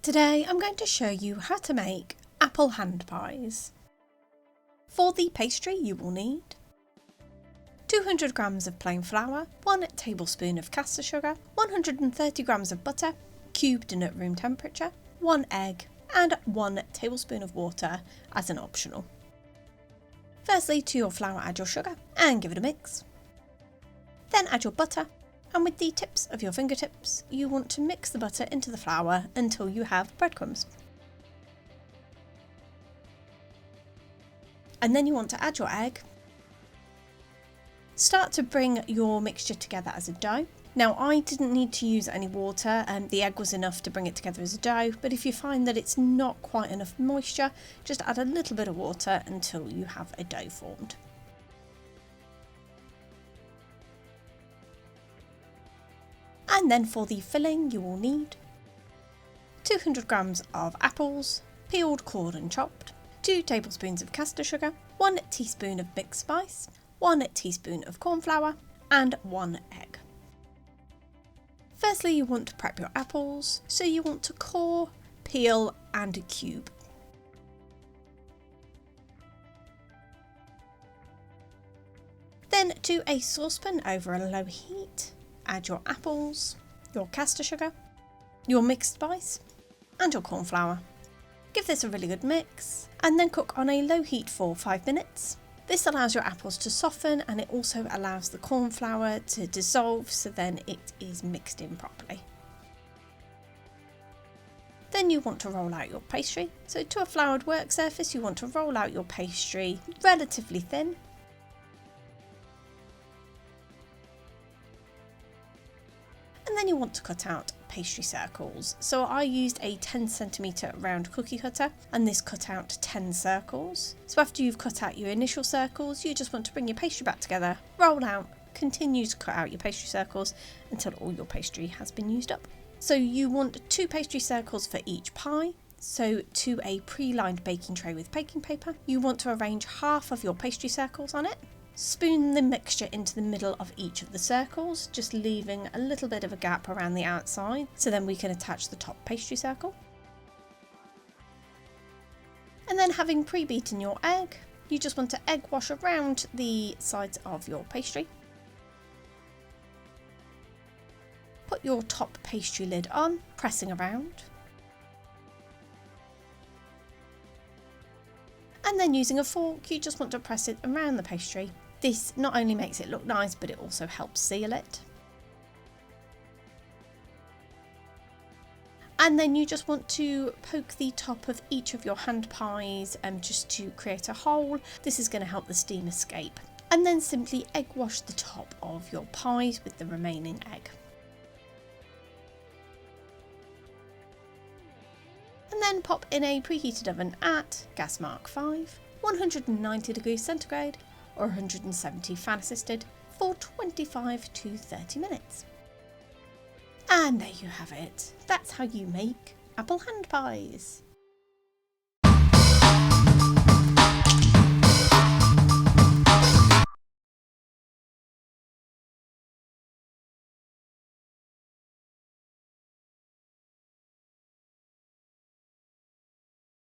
Today I'm going to show you how to make apple hand pies. For the pastry you will need 200 grams of plain flour, 1 tablespoon of caster sugar, 130 grams of butter, cubed and at room temperature, 1 egg and 1 tablespoon of water as an optional. Firstly, to your flour add your sugar and give it a mix. Then add your butter, and with the tips of your fingertips you want to mix the butter into the flour until you have breadcrumbs. And then you want to add your egg. Start to bring your mixture together as a dough. Now I didn't need to use any water and the egg was enough to bring it together as a dough, but if you find that it's not quite enough moisture, just add a little bit of water until you have a dough formed. And then for the filling you will need 200 grams of apples, peeled, cored and chopped, 2 tablespoons of caster sugar, 1 teaspoon of mixed spice, 1 teaspoon of corn flour and 1 egg. Firstly, you want to prep your apples, so you want to core, peel and cube. Then to a saucepan over a low heat, add your apples, your caster sugar, your mixed spice and your corn flour. Give this a really good mix and then cook on a low heat for 5 minutes. This allows your apples to soften and it also allows the corn flour to dissolve, so then it is mixed in properly. Then you want to roll out your pastry. So to a floured work surface you want to roll out your pastry relatively thin. And then you want to cut out pastry circles. So I used a 10cm round cookie cutter and this cut out 10 circles. So after you've cut out your initial circles, you just want to bring your pastry back together, roll out, continue to cut out your pastry circles until all your pastry has been used up. So you want 2 pastry circles for each pie. So to a pre-lined baking tray with baking paper, you want to arrange half of your pastry circles on it. Spoon the mixture into the middle of each of the circles, just leaving a little bit of a gap around the outside so then we can attach the top pastry circle. And then having pre-beaten your egg, you just want to egg wash around the sides of your pastry. Put your top pastry lid on, pressing around. And then using a fork, you just want to press it around the pastry. This not only makes it look nice, but it also helps seal it. And then you just want to poke the top of each of your hand pies just to create a hole. This is going to help the steam escape. And then simply egg wash the top of your pies with the remaining egg. And then pop in a preheated oven at gas mark 5, 190 degrees centigrade or 170 fan assisted for 25 to 30 minutes. And there you have it. That's how you make apple hand pies.